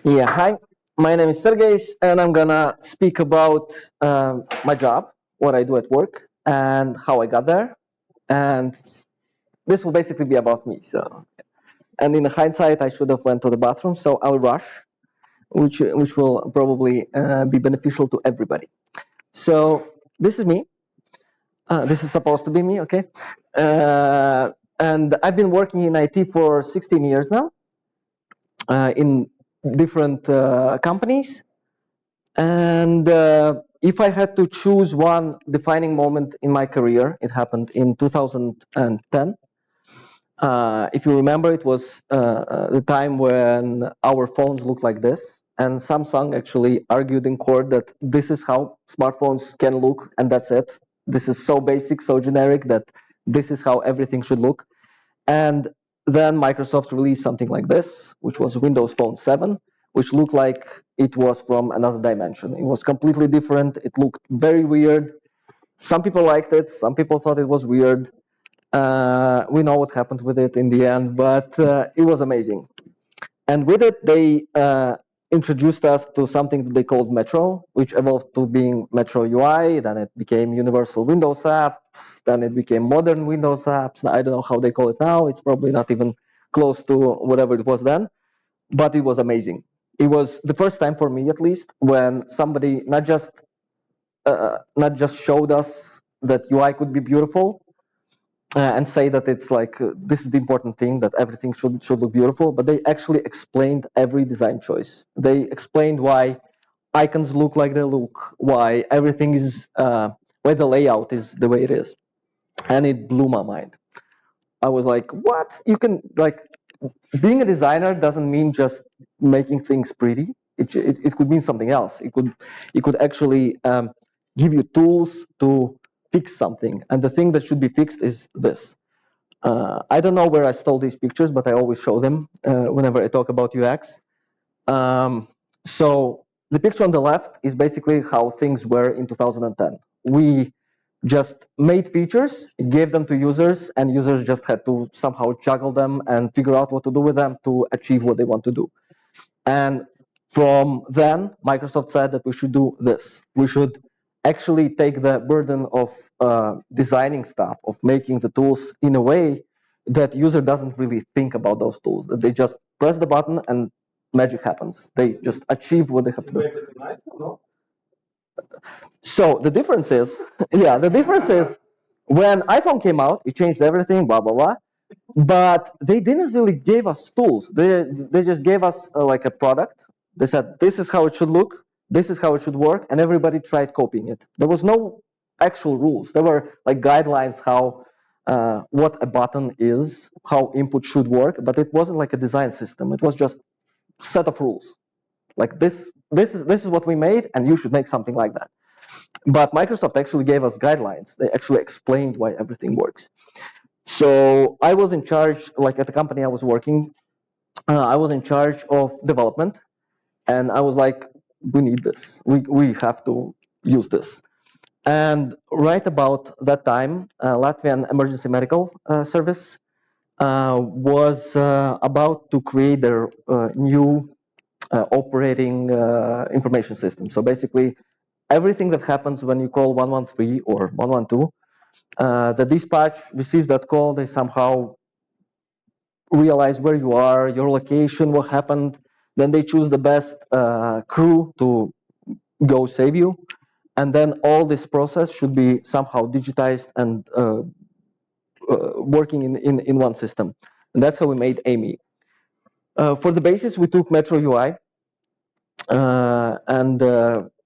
Yeah, hi. My name is Sergejs, and I'm gonna speak about my job, what I do at work, and how I got there. And this will basically be about me. And in hindsight, I should have went to the bathroom, so I'll rush, which will probably be beneficial to everybody. So this is me. This is supposed to be me, okay? And I've been working in IT for 16 years now, in different companies. And if I had to choose one defining moment in my career, it happened in 2010. If you remember, it was the time when our phones looked like this, and Samsung actually argued in court that this is how smartphones can look, and that's it. This is so basic, so generic that this is how everything should look. And then Microsoft released something like this, which was Windows Phone 7, which looked like it was from another dimension. It was completely different. It looked very weird. Some people liked it. Some people thought it was weird. We know what happened with it in the end, but it was amazing. And with it, they introduced us to something that they called Metro, which evolved to being Metro UI. Then it became Universal Windows Apps. Then it became Modern Windows Apps. I don't know how they call it now. It's probably not even close to whatever it was then, but it was amazing. It was the first time for me, at least, when somebody not just showed us that UI could be beautiful, and say that it's like this is the important thing, that everything should look beautiful, but they actually explained every design choice. They explained why icons look like they look, why everything is why the layout is the way it is, and it blew my mind. I was like, what? You can, like, being a designer doesn't mean just making things pretty. It could mean something else. It could actually give you tools to fix something, and the thing that should be fixed is this. I don't know where I stole these pictures, but I always show them whenever I talk about UX. So the picture on the left is basically how things were in 2010. We just made features, gave them to users, and users just had to somehow juggle them and figure out what to do with them to achieve what they want to do. And from then, Microsoft said that we should do this. We should actually take the burden of designing stuff, of making the tools in a way that user doesn't really think about those tools. That they just press the button and magic happens. They just achieve what they have to do. So the difference is, yeah, the difference is when iPhone came out, it changed everything, blah blah blah. But they didn't really give us tools. They just gave us like a product. They said this is how it should look, this is how it should work, and everybody tried copying it. There was no actual rules. There were like guidelines how what a button is, how input should work, but it wasn't like a design system. It was just set of rules. Like this is what we made, and you should make something like that. But Microsoft actually gave us guidelines. They actually explained why everything works. So I was in charge, like at the company I was working, I was in charge of development, and I was like, we need this. We have to use this. And right about that time, Latvian Emergency Medical Service was about to create their new operating information system. So basically, everything that happens when you call 113 or 112, the dispatch receives that call, they somehow realize where you are, your location, what happened. Then they choose the best crew to go save you. And then all this process should be somehow digitized and working in one system. And that's how we made Amy. For the basis, we took Metro UI and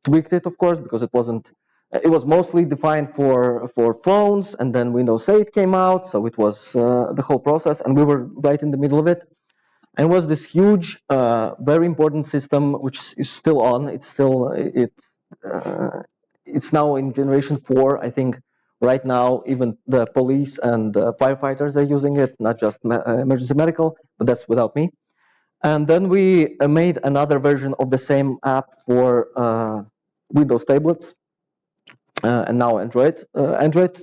tweaked it, of course, because it wasn't. It was mostly defined for phones, and then Windows 8 came out, so it was the whole process, and we were right in the middle of it. And was this huge, very important system which is still on. It's now in generation 4, I think. Right now, even the police and firefighters are using it, not just emergency medical, but that's without me. And then we made another version of the same app for Windows tablets, and now Android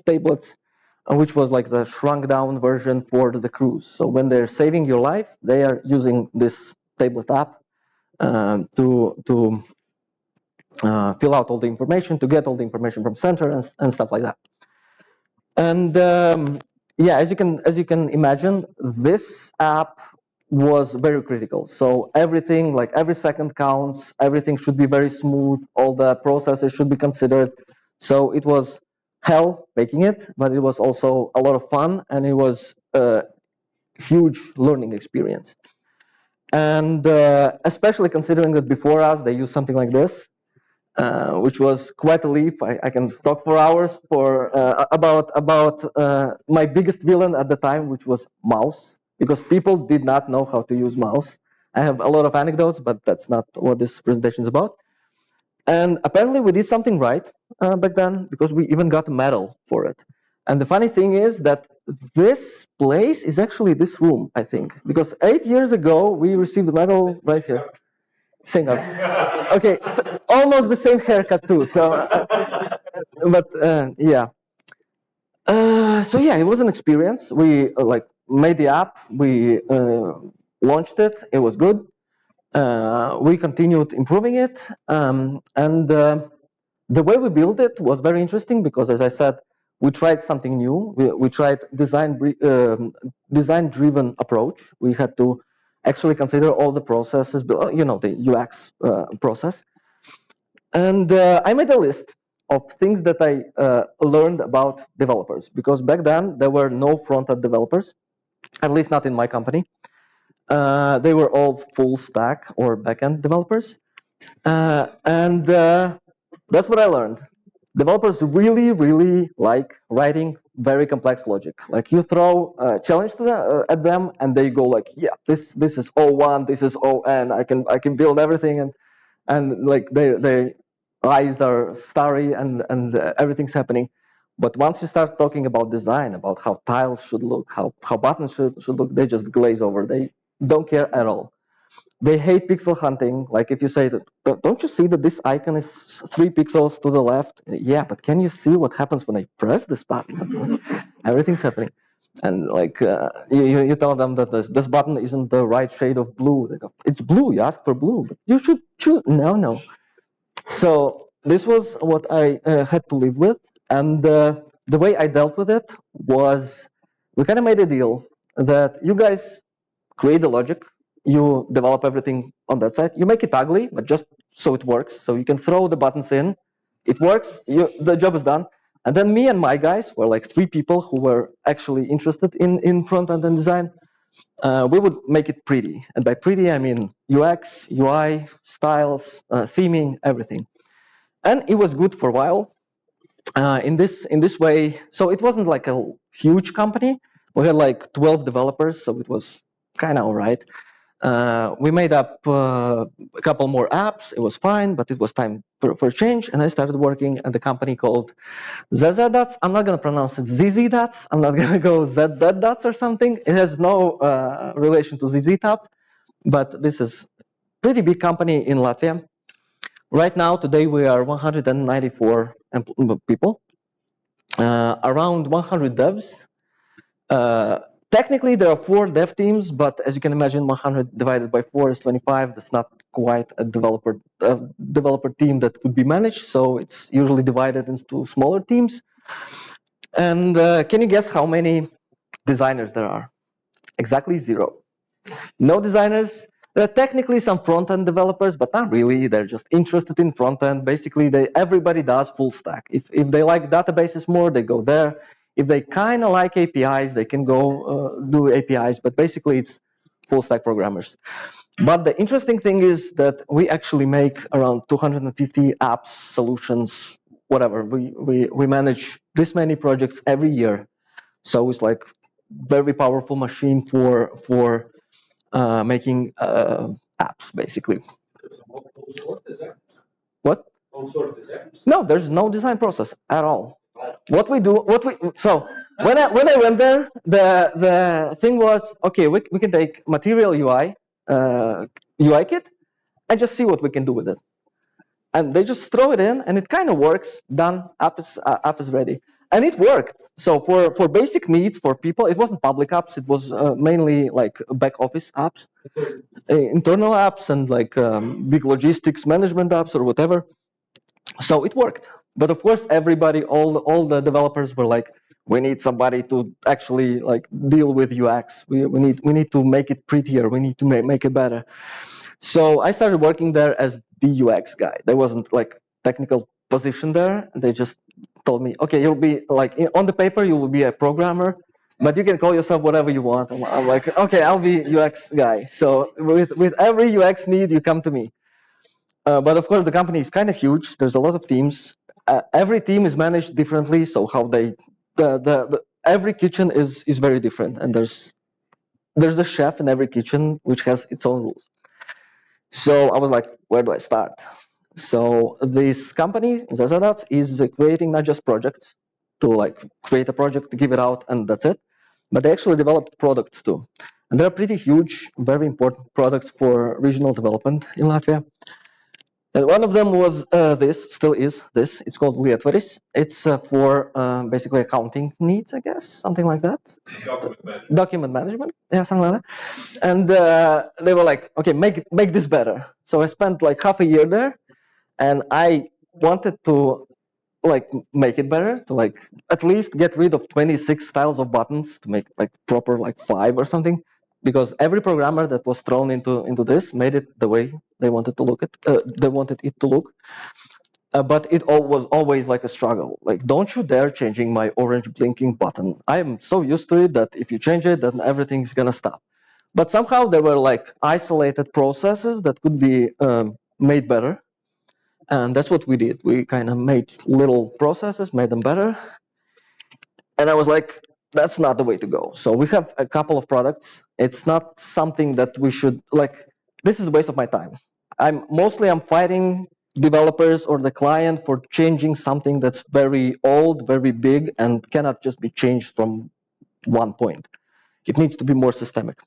tablets, which was like the shrunk down version for the crews. So when they're saving your life, they are using this tablet app, to fill out all the information, to get all the information from center and stuff like that. And yeah, as you can imagine, this app was very critical. So everything, like every second counts, everything should be very smooth, all the processes should be considered. So it was hell making it, but it was also a lot of fun, and it was a huge learning experience. And especially considering that before us, they used something like this, which was quite a leap. I can talk for hours about my biggest villain at the time, which was mouse, because people did not know how to use mouse. I have a lot of anecdotes, but that's not what this presentation is about. And apparently we did something right back then, because we even got a medal for it. And the funny thing is that this place is actually this room, I think, because 8 years ago we received the medal right here. Same ups. Okay, so almost the same haircut too. So, but yeah. So yeah, it was an experience. We like made the app. We launched it. It was good. We continued improving it, and the way we built it was very interesting because, as I said, we tried something new. We tried design-driven approach. We had to actually consider all the processes, you know, the UX process. And I made a list of things that I learned about developers, because back then there were no front-end developers, at least not in my company. They were all full stack or back-end developers. And that's what I learned. Developers really, really like writing very complex logic. Like you throw a challenge to at them, and they go like, "Yeah, this is O1, this is ON. I can build everything," and like their eyes are starry and everything's happening. But once you start talking about design, about how tiles should look, how buttons should look, they just glaze over. They don't care at all. They hate pixel hunting. Like if you say that, don't you see that this icon is 3 pixels to the left? Yeah, but can you see what happens when I press this button? Everything's happening. And like you tell them that this button isn't the right shade of blue. They go, it's blue. You asked for blue, but you should choose. No. So this was what I had to live with, and the way I dealt with it was we kind of made a deal that you guys create the logic, you develop everything on that side, you make it ugly, but just so it works, so you can throw the buttons in, it works, the job is done. And then me and my guys were like 3 people who were actually interested in front-end and design. We would make it pretty, and by pretty I mean UX, UI, styles, theming, everything. And it was good for a while. In this way, so it wasn't like a huge company. We had like 12 developers, so it was kind of all right. We made up a couple more apps. It was fine, but it was time for change, and I started working at a company called ZZ Dots. I'm not going to pronounce it ZZ Dots. I'm not going to go ZZ Dots or something. It has no relation to ZZ Top, but this is a pretty big company in Latvia. Right now, today, we are 194 people, around 100 devs. Technically, there are 4 dev teams, but as you can imagine, 100 divided by 4 is 25. That's not quite a developer team that could be managed, so it's usually divided into smaller teams. And can you guess how many designers there are? Exactly 0. No designers. There are technically some front-end developers, but not really. They're just interested in front-end. Basically, everybody does full stack. If they like databases more, they go there. If they kind of like APIs, they can go do APIs, but basically it's full stack programmers. But the interesting thing is that we actually make around 250 apps, solutions, whatever. We manage this many projects every year. So it's like very powerful machine for making apps, basically. What? No, there's no design process at all. What we do, so when I went there, the thing was, okay, we can take material UI, UI kit, and just see what we can do with it. And they just throw it in, and it kind of works. Done. App is ready. and it worked. So for basic needs for people, it wasn't public apps. It was mainly like back office apps, internal apps, and like big logistics management apps or whatever. So it worked. But of course, everybody, all the developers were like, we need somebody to actually like deal with UX. We need to make it prettier. We need to make it better. So I started working there as the UX guy. There wasn't like technical position there. They just told me, okay, you'll be like on the paper, you will be a programmer, but you can call yourself whatever you want. I'm like, okay, I'll be UX guy. So with every UX need, you come to me. But of course, the company is kind of huge. There's a lot of teams. Every team is managed differently. So how they every kitchen is very different, and there's a chef in every kitchen which has its own rules. So I was like, where do I start? So this company, Zazadat, is creating not just projects to like create a project, give it out, and that's it, but they actually develop products too. And they're pretty huge, very important products for regional development in Latvia. And one of them was this, still is this. It's called Lietvaris. It's for basically accounting needs, I guess, something like that. Document management, yeah, something like that. And they were like, okay, make this better. So I spent like half a year there, and I wanted to like make it better, to like at least get rid of 26 styles of buttons to make like proper like 5 or something, because every programmer that was thrown into this made it the way they wanted to look at they wanted it to look. But it was always like a struggle. Like, don't you dare changing my orange blinking button. I'm so used to it that if you change it, then everything's gonna stop. But somehow there were like isolated processes that could be made better. And that's what we did. We kind of made little processes, made them better. And I was like, that's not the way to go. So we have a couple of products. It's not something that we should like, this is a waste of my time. I'm fighting developers or the client for changing something that's very old, very big, and cannot just be changed from one point. It needs to be more systemic.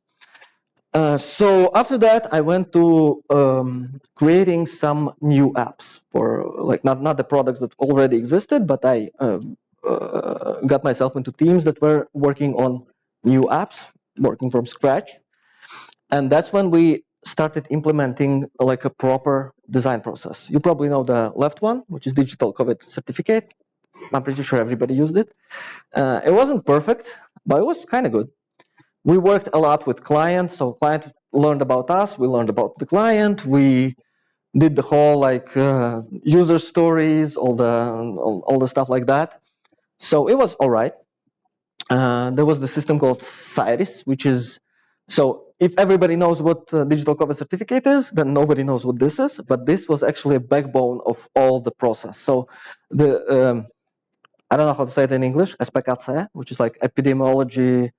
So after that, I went to creating some new apps for like not the products that already existed, but I got myself into teams that were working on new apps, working from scratch, and that's when we started implementing like a proper design process. You probably know the left one, which is digital COVID certificate. I'm pretty sure everybody used it. It wasn't perfect, but it was kind of good. We worked a lot with clients, so client learned about us, we learned about the client, we did the whole like user stories, all the stuff like that. So it was all right. There was the system called Cyrus, which is, so if everybody knows what digital COVID certificate is, then nobody knows what this is, but this was actually a backbone of all the process. So the, I don't know how to say it in English, SPKC, which is like epidemiology,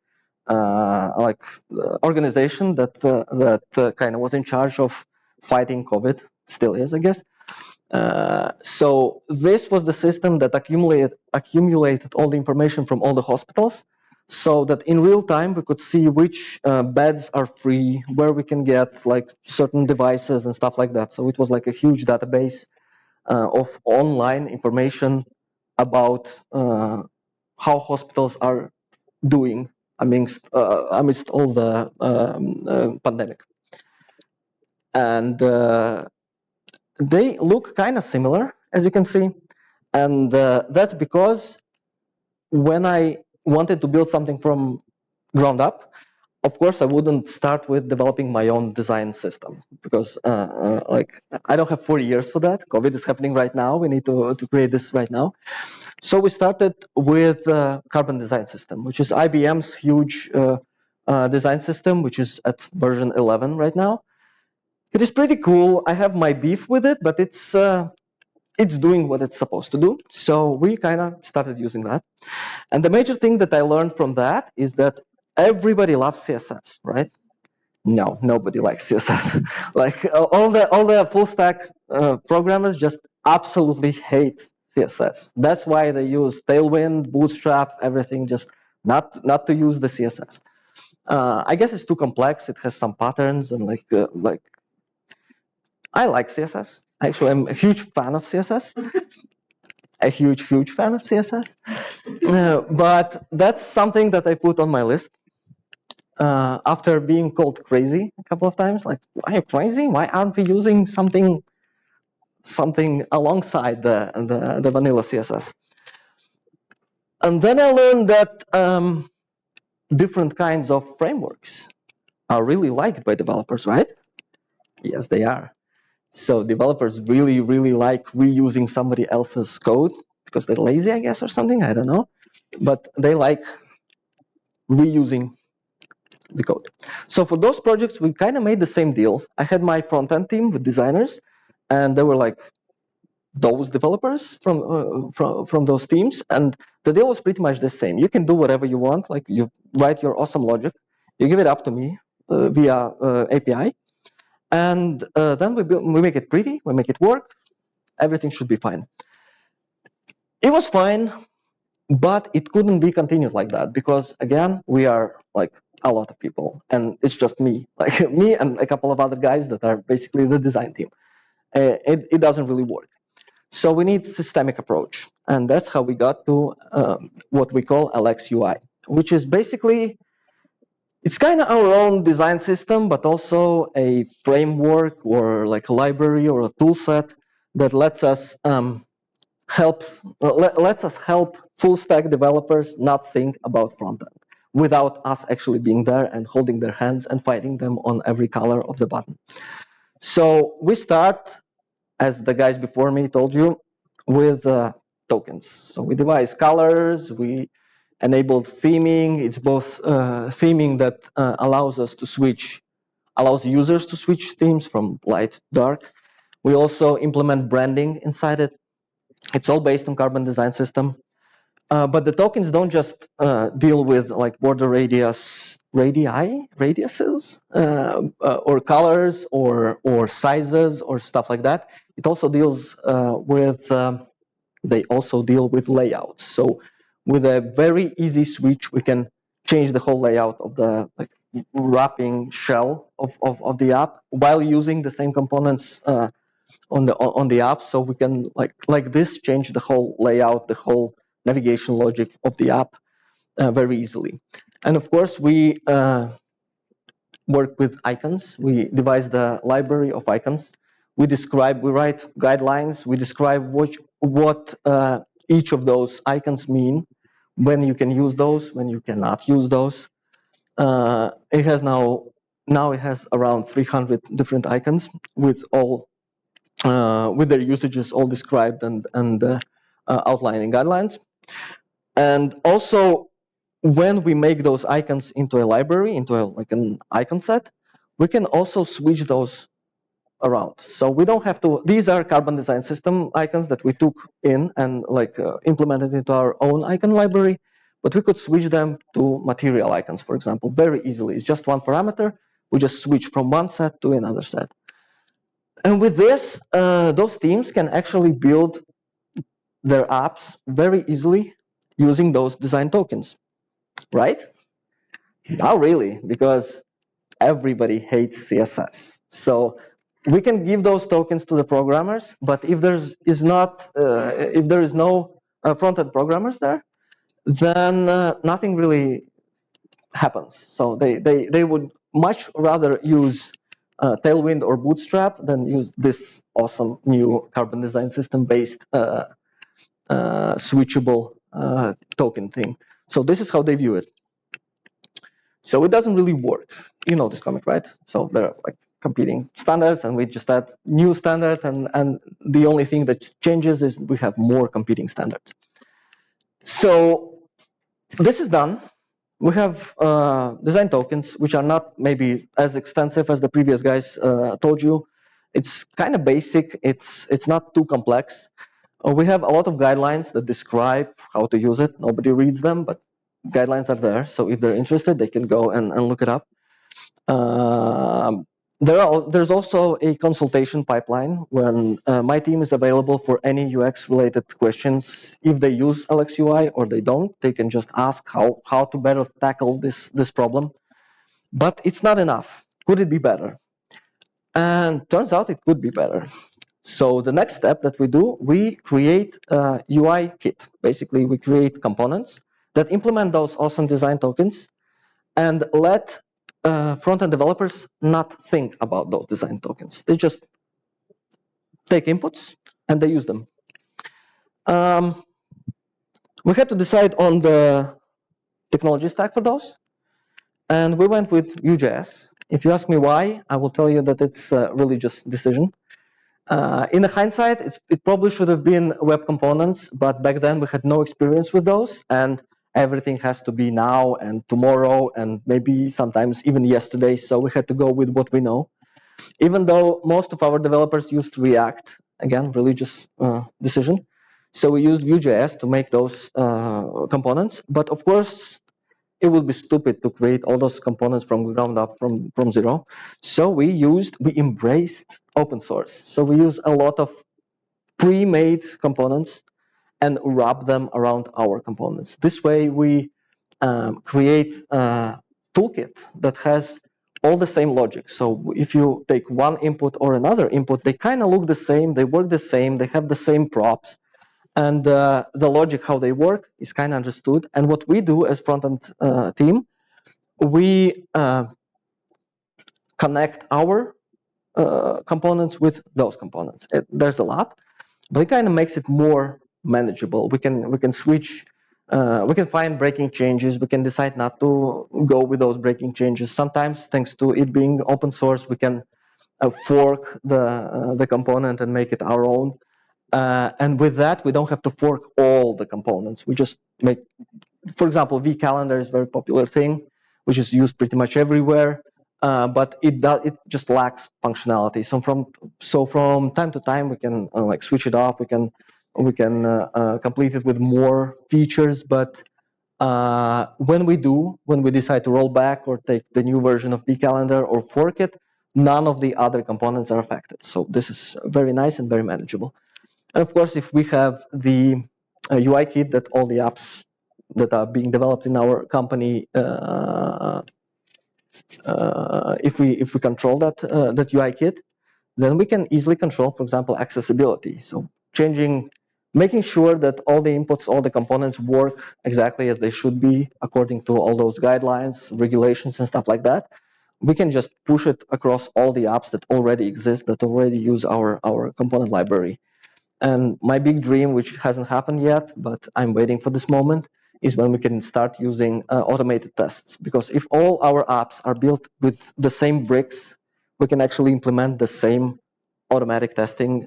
organization that kind of was in charge of fighting COVID, still is, I guess. So this was the system that accumulated all the information from all the hospitals, so that in real time we could see which beds are free, where we can get like certain devices and stuff like that. So it was like a huge database of online information about how hospitals are doing amidst all the pandemic. And they look kind of similar, as you can see. And that's because when I wanted to build something from ground up, of course, I wouldn't start with developing my own design system, because like I don't have 4 years for that. COVID is happening right now. We need to create this right now. So we started with Carbon Design System, which is IBM's huge design system, which is at version 11 right now. It is pretty cool. I have my beef with it, but it's doing what it's supposed to do. So we kind of started using that. And the major thing that I learned from that is that everybody loves CSS, right? No, nobody likes CSS. Like all the full stack programmers just absolutely hate CSS. That's why they use Tailwind, Bootstrap, everything, just not to use the CSS. I guess it's too complex. It has some patterns and like I like CSS. Actually, I'm a huge fan of CSS. a huge fan of CSS. But that's something that I put on my list. After being called crazy a couple of times, like, are you crazy? Why aren't we using something alongside the vanilla CSS? And then I learned that different kinds of frameworks are really liked by developers, right? Yes, they are. So developers really like reusing somebody else's code because they're lazy, I guess, or something. I don't know. But they like reusing the code. So for those projects, we kind of made the same deal. I had my front-end team with designers, and they were like those developers from those teams, and the deal was pretty much the same. You can do whatever you want, like you write your awesome logic, you give it up to me via API, and then we make it pretty, we make it work, everything should be fine. It was fine, but it couldn't be continued like that because, again, we are like a lot of people, and it's just me, like me and a couple of other guys that are basically the design team. It doesn't really work. So we need systemic approach, and that's how we got to what we call LX UI, which is basically, it's kind of our own design system, but also a framework or like a library or a tool set that lets us help full stack developers not think about front end without us actually being there and holding their hands and fighting them on every color of the button. So we start, as the guys before me told you, with tokens. So we devise colors, we enabled theming. It's both theming that allows users to switch themes from light to dark. We also implement branding inside it. It's all based on Carbon Design System. But the tokens don't just deal with like border radiuses, or colors, or sizes, or stuff like that. It also deals they also deal with layouts. So with a very easy switch, we can change the whole layout of the wrapping shell of the app while using the same components on the app. So we can like this change the whole layout, the whole navigation logic of the app very easily. And of course, we work with icons. We devise the library of icons. We write guidelines. We describe what each of those icons mean, when you can use those, when you cannot use those. It has now it has around 300 different icons with all with their usages all described and outlining guidelines. And also, when we make those icons into a library, into like an icon set, we can also switch those around. So we don't have to. These are Carbon Design System icons that we took in and implemented into our own icon library. But we could switch them to material icons, for example, very easily. It's just one parameter. We just switch from one set to another set. And with this, those teams can actually build their apps very easily using those design tokens, right? Not really, because everybody hates CSS. So we can give those tokens to the programmers, but if there is no front-end programmers there, then nothing really happens. So they would much rather use Tailwind or Bootstrap than use this awesome new Carbon Design System based switchable token thing. So this is how they view it. So it doesn't really work. You know this comic, right? So there are like competing standards, and we just add new standard, and the only thing that changes is we have more competing standards. So this is done. We have design tokens, which are not maybe as extensive as the previous guys told you. It's kind of basic. It's not too complex. We have a lot of guidelines that describe how to use it. Nobody reads them, but guidelines are there. So if they're interested, they can go and look it up. There's also a consultation pipeline when my team is available for any UX-related questions. If they use LXUI or they don't, they can just ask how to better tackle this problem. But it's not enough. Could it be better? And turns out it could be better. So the next step that we do, we create a UI kit. Basically, we create components that implement those awesome design tokens and let front-end developers not think about those design tokens. They just take inputs and they use them. We had to decide on the technology stack for those, and we went with Vue.js. If you ask me why, I will tell you that it's a religious decision. In the hindsight, it probably should have been web components, but back then we had no experience with those, and everything has to be now and tomorrow and maybe sometimes even yesterday, so we had to go with what we know. Even though most of our developers used React, again, religious decision, so we used Vue.js to make those components, but of course, it would be stupid to create all those components from ground up, from zero. So we embraced open source. So we use a lot of pre-made components and wrap them around our components. This way we create a toolkit that has all the same logic. So if you take one input or another input, they kind of look the same, they work the same, they have the same props. And the logic, how they work, is kind of understood. And what we do as front-end team, we connect our components with those components. There's a lot, but it kind of makes it more manageable. We can switch, we can find breaking changes. We can decide not to go with those breaking changes. Sometimes, thanks to it being open source, we can fork the component and make it our own. And with that, we don't have to fork all the components. We just make, for example, vCalendar is a very popular thing, which is used pretty much everywhere, but it just lacks functionality. So from time to time, we can like switch it off. We can complete it with more features, but when we decide to roll back or take the new version of vCalendar or fork it, none of the other components are affected. So this is very nice and very manageable. And of course, if we have the UI kit that all the apps that are being developed in our company, if we control that UI kit, then we can easily control, for example, accessibility. So making sure that all the inputs, all the components work exactly as they should be according to all those guidelines, regulations, and stuff like that. We can just push it across all the apps that already exist, that already use our component library. And my big dream, which hasn't happened yet, but I'm waiting for this moment, is when we can start using automated tests. Because if all our apps are built with the same bricks, we can actually implement the same automatic testing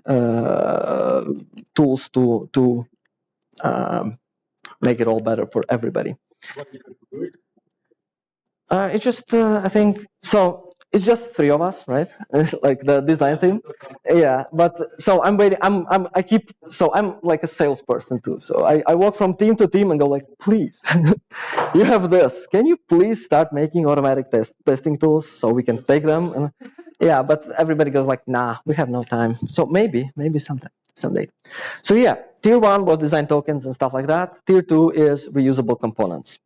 tools to make it all better for everybody. It's just, I think, so it's just three of us, right? Like the design team. Yeah, but so I'm waiting. I'm like a salesperson too. So I walk from team to team and go like, please, you have this. Can you please start making automatic testing tools so we can take them? And yeah, but everybody goes like, nah, we have no time. So maybe someday. So yeah, tier 1 was design tokens and stuff like that. Tier 2 is reusable components.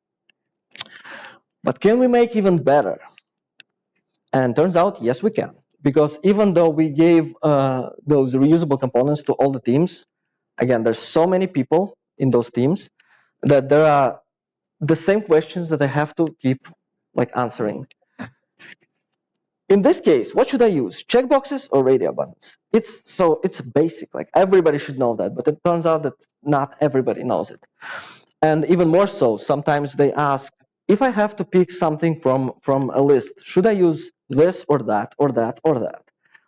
But can we make even better? And turns out, yes, we can. Because even though we gave those reusable components to all the teams, again, there's so many people in those teams that there are the same questions that I have to keep like answering. In this case, what should I use? Checkboxes or radio buttons? It's basic, like everybody should know that, but it turns out that not everybody knows it. And even more so, sometimes they ask, if I have to pick something from a list, should I use this or that or that or that?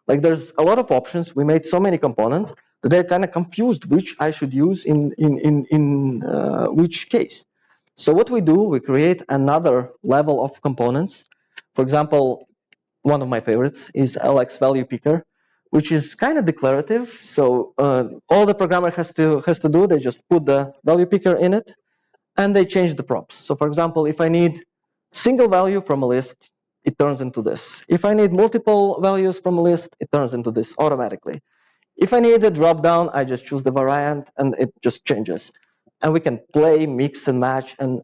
Like there's a lot of options. We made so many components that they're kind of confused which I should use in which case. So what we do, we create another level of components. For example, one of my favorites is LX value picker, which is kind of declarative. So all the programmer has to do, they just put the value picker in it, and they change the props. So for example, if I need single value from a list, it turns into this. If I need multiple values from a list, it turns into this automatically. If I need a drop down, I just choose the variant and it just changes. And we can play, mix and match and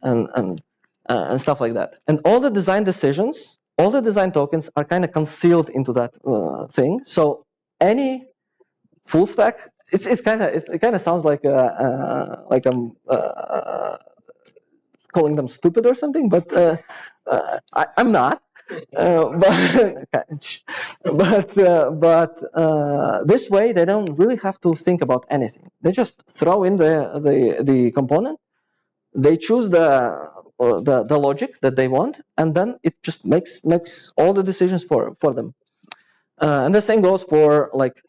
stuff like that. And all the design decisions, all the design tokens are kind of concealed into that thing. So any full stack. It kind of sounds like I'm calling them stupid or something, but I'm not. But this way they don't really have to think about anything. They just throw in the component. They choose the logic that they want, and then it just makes all the decisions for them. And the same goes for like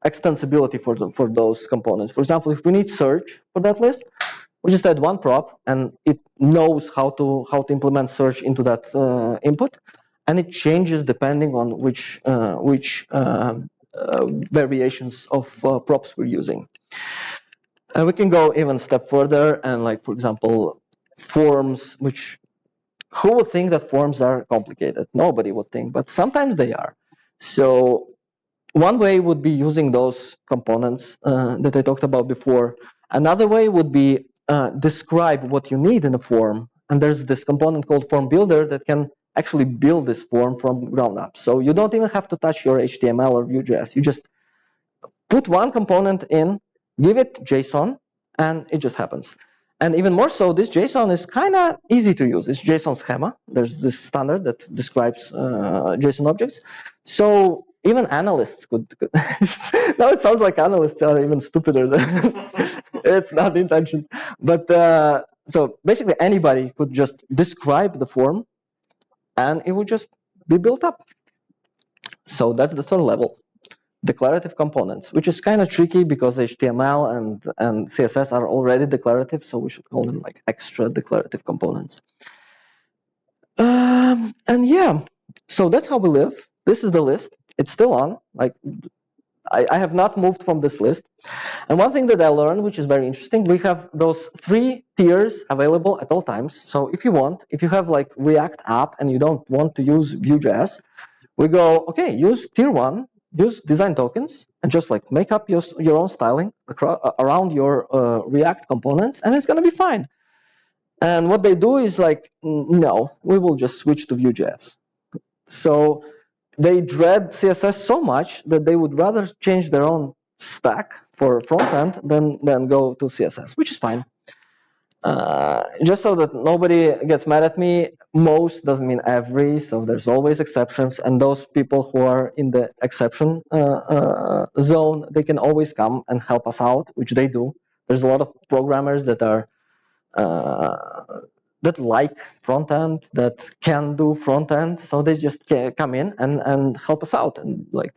extensibility for those components. For example, if we need search for that list, we just add one prop, and it knows how to implement search into that input, and it changes depending on which variations of props we're using. And we can go even a step further, and like for example, forms, which who would think that forms are complicated? Nobody would think, but sometimes they are. So one way would be using those components that I talked about before. Another way would be describe what you need in a form. And there's this component called form builder that can actually build this form from ground up. So you don't even have to touch your HTML or Vue.js. You just put one component in, give it JSON, and it just happens. And even more so, this JSON is kind of easy to use. It's JSON schema. There's this standard that describes JSON objects. So even analysts could now it sounds like analysts are even stupider than it's not the intention. But so basically anybody could just describe the form, and it would just be built up. So that's the third level. Declarative components, which is kind of tricky because HTML and CSS are already declarative, so we should call them like extra declarative components. And yeah, so that's how we live. This is the list. It's still on. Like I have not moved from this list. And one thing that I learned, which is very interesting, we have those 3 tiers available at all times. So if you have like React app and you don't want to use Vue.js, we go, okay, use tier 1, use design tokens, and just like make up your own styling around your React components, and it's going to be fine. And what they do is like, no, we will just switch to Vue.js. So they dread CSS so much that they would rather change their own stack for front end than go to CSS, which is fine. Just so that nobody gets mad at me, most doesn't mean every, so there's always exceptions, and those people who are in the exception zone, they can always come and help us out, which they do. There's a lot of programmers that are that like front end, that can do front end, so they just come in and help us out and like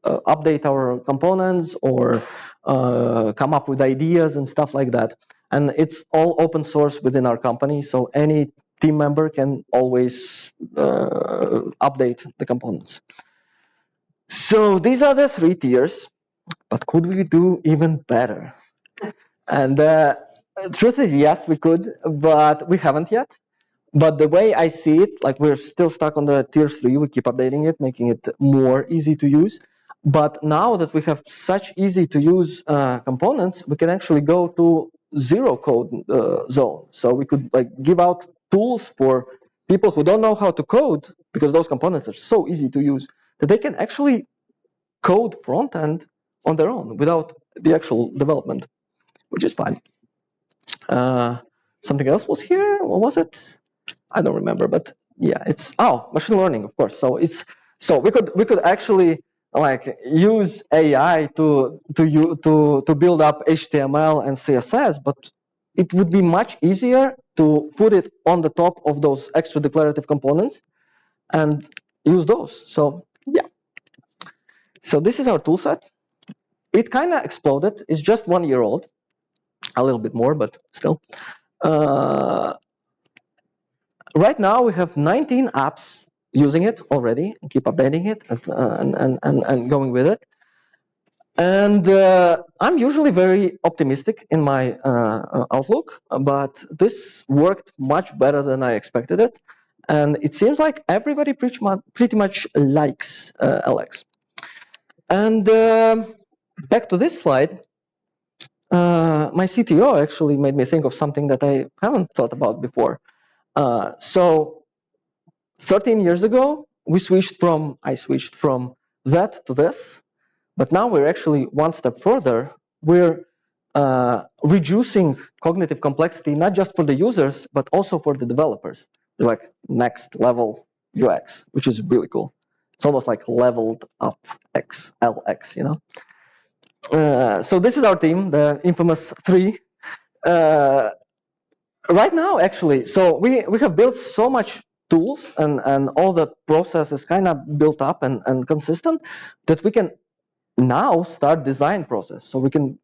update our components or come up with ideas and stuff like that. And it's all open source within our company, so any team member can always update the components. So these are the 3 tiers, but could we do even better? And the truth is, yes, we could, but we haven't yet. But the way I see it, like we're still stuck on the tier 3, we keep updating it, making it more easy to use. But now that we have such easy to use components, we can actually go to 0 code zone. So we could like give out tools for people who don't know how to code, because those components are so easy to use, that they can actually code front end on their own without the actual development, which is fine. Something else was here. What was it? I don't remember, but yeah, it's machine learning, of course. So we could actually like use AI to build up HTML and CSS, but it would be much easier to put it on the top of those extra declarative components and use those. So yeah. So this is our tool set. It kind of exploded. It's just 1 year old, a little bit more, but still. Right now we have 19 apps using it already, and keep updating it and going with it. And I'm usually very optimistic in my outlook, but this worked much better than I expected it. And it seems like everybody pretty much likes LX. And back to this slide, my CTO actually made me think of something that I haven't thought about before. So 13 years ago, I switched from that to this, But now we're actually one step further. We're reducing cognitive complexity, not just for the users, but also for the developers. Like next level UX, which is really cool. It's almost like leveled up X, LX, you know? So this is our team, the infamous 3. Right now, actually, so we have built so much tools and all the process is kind of built up and consistent that we can now start design process. So we can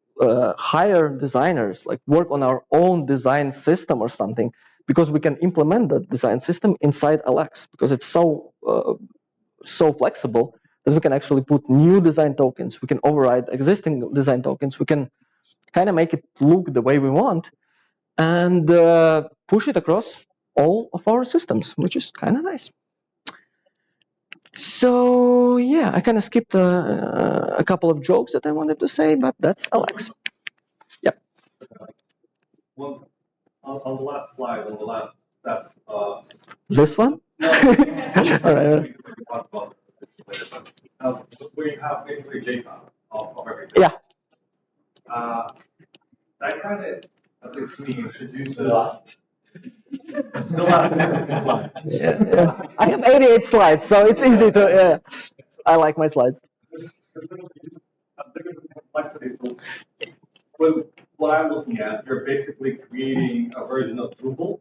hire designers, like work on our own design system or something, because we can implement the design system inside LX because it's so flexible that we can actually put new design tokens. We can override existing design tokens. We can kind of make it look the way we want and push it across all of our systems, which is kind of nice. So yeah, I kind of skipped a couple of jokes that I wanted to say, but that's Alex. Yep. On the last slide, on the last steps. This one? No, all right. Where you have basically JSON of everything. Yeah. That kind of, at least to me, introduces the last slide. Yeah. I have 88 slides, so it's easy to. Yeah. I like my slides. This introduces a bigger complexity. So, with what I'm looking at, you're basically creating a version of Drupal.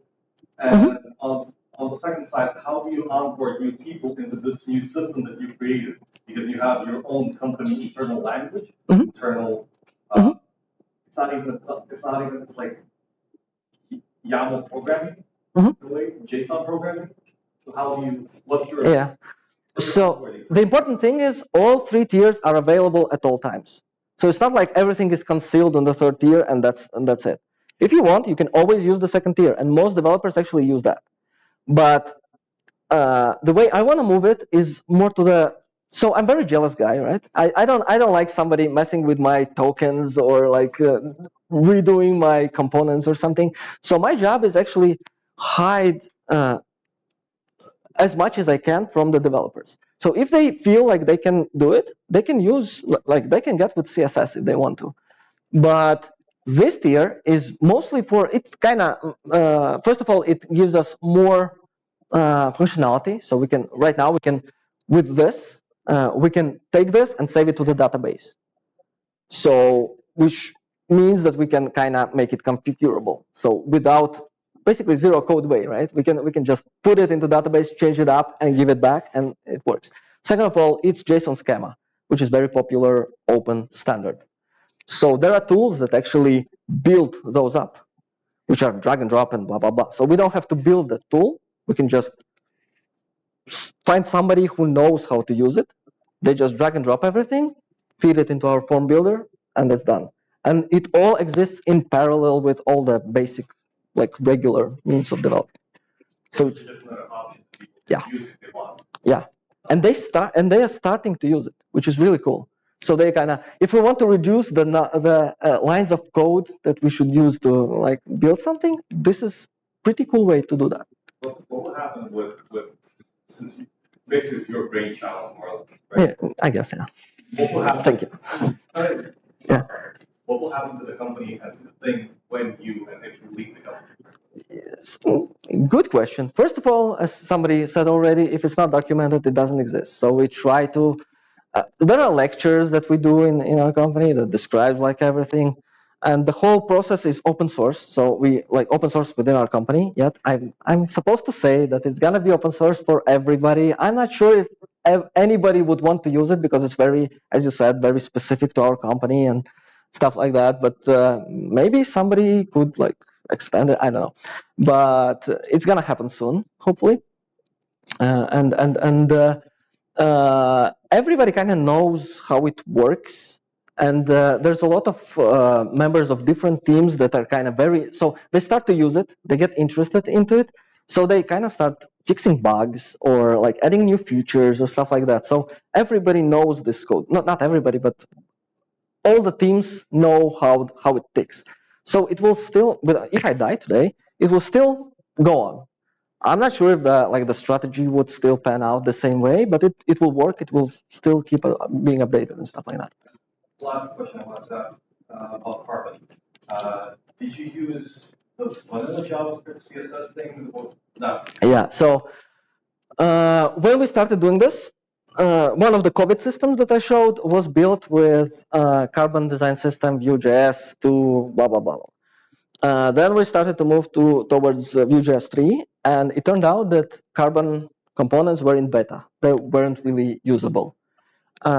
And on the second side, how do you onboard new people into this new system that you created? Because you have your own company internal language, internal. It's not even. It's like YAML programming, JSON programming. So how do you? What's your? Yeah. So the important thing is all 3 tiers are available at all times. So it's not like everything is concealed on the 3rd tier and that's it. If you want, you can always use the 2nd tier, and most developers actually use that. But the way I want to move it is more to the. So I'm a very jealous guy, right? I don't like somebody messing with my tokens or like redoing my components or something. So my job is actually hide as much as I can from the developers. So if they feel like they can do it, they can use, like they can get with CSS if they want to. But this tier is mostly for, it's kind of, first of all, it gives us more functionality. So we can, right now we can, with this, we can take this and save it to the database. So, which means that we can kind of make it configurable. So without, basically zero code way, right? We can just put it into database, change it up, and give it back, and it works. Second of all, it's JSON schema, which is very popular open standard. So there are tools that actually build those up, which are drag and drop and blah, blah, blah. So we don't have to build the tool. We can just find somebody who knows how to use it. They just drag and drop everything, feed it into our form builder, and it's done. And it all exists in parallel with all the basic, like regular means of development. So it's just another option for people to yeah, use if they want. Yeah, and they are starting to use it, which is really cool. So they kind of, if we want to reduce the lines of code that we should use to like build something, this is pretty cool way to do that. What will happen with since you, basically it's your brainchild more or less, right? Yeah, I guess, yeah. What will happen? Thank you. Yeah. What will happen to the company and to the thing when you and if you leave the company? Yes. Good question. First of all, as somebody said already, if it's not documented, it doesn't exist. So we try to. There are lectures that we do in our company that describe like everything, and the whole process is open source. So we like open source within our company. Yet I'm supposed to say that it's gonna be open source for everybody. I'm not sure if anybody would want to use it because it's very, as you said, very specific to our company and stuff like that. But maybe somebody could like extend it. I don't know, but it's gonna happen soon, hopefully. Everybody kind of knows how it works, and there's a lot of members of different teams that are kind of very. So they start to use it, they get interested into it, so they kind of start fixing bugs or like adding new features or stuff like that. So everybody knows this code. Not everybody, but all the teams know how it ticks. So it will still, if I die today, it will still go on. I'm not sure if the strategy would still pan out the same way, but it will work. It will still keep being updated and stuff like that. last question I wanted to ask about Carbon. Did you use the vanilla JavaScript CSS things or not? Yeah. So when we started doing this, one of the COVID systems that I showed was built with Carbon Design System, Vue.js, to blah blah blah. Then we started to move towards Vue.js 3, and it turned out that Carbon components were in beta. They weren't really usable.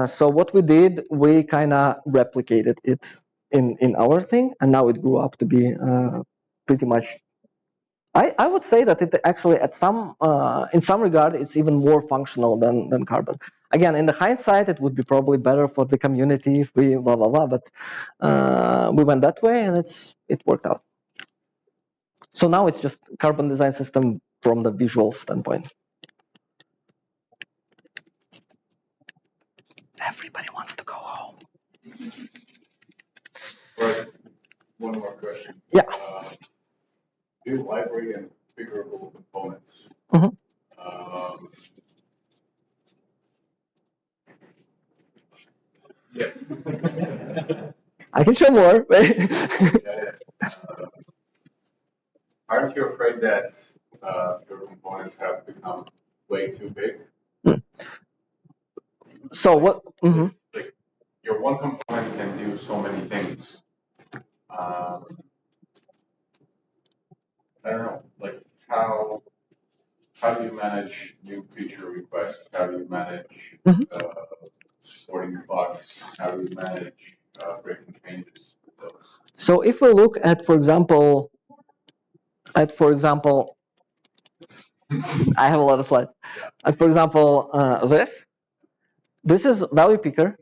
So what we did, we kind of replicated it in our thing, and now it grew up to be pretty much. I would say that it actually, in some regard, it's even more functional than Carbon. Again, in the hindsight, it would be probably better for the community if we blah blah blah, but we went that way, and it worked out. So now it's just Carbon Design System from the visual standpoint. Everybody wants to go home. Right. One more question. Yeah. View library and configurable components. Mhm. Yeah. I can show more. Aren't you afraid that your components have become way too big? So what? Like your one component can do so many things. I don't know, like how do you manage new feature requests? How do you manage supporting bugs? How do you manage breaking changes with those? So if we look at, for example, I have a lot of slides. Yeah. For example, this is value picker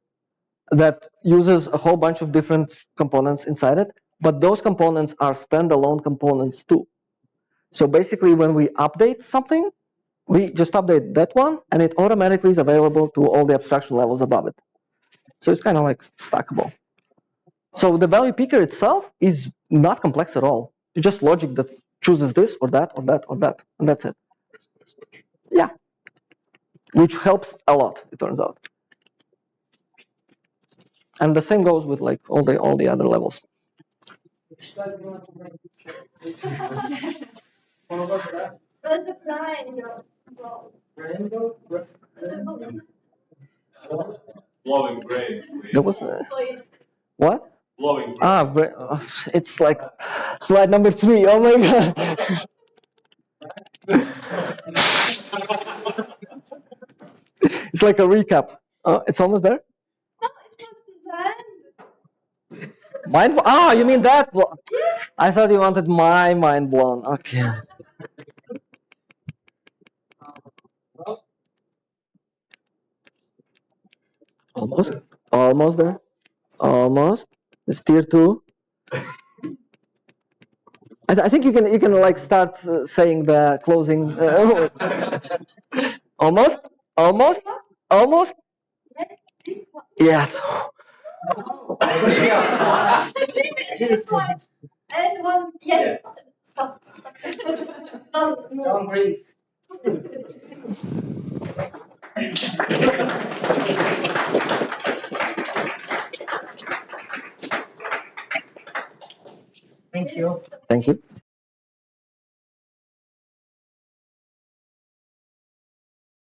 that uses a whole bunch of different components inside it, but those components are standalone components too. So basically, when we update something, we just update that one, and it automatically is available to all the abstraction levels above it. So it's kind of like stackable. So the value picker itself is not complex at all. It's just logic that chooses this or that or that or that, and that's it. Yeah, which helps a lot, it turns out. And the same goes with like all the other levels. Blowing brains, please. There was what? Blowing brains. It's like slide number 3. Oh my god. It's like a recap. It's almost there. No, it was designed. Mind? You mean that? I thought you wanted my mind blown. Okay. Almost there. Almost. It's tier 2. I think you can like start saying the closing. Almost. Yes, this one. Yes. This one. And one. Yes. Stop. Don't breathe. Thank you.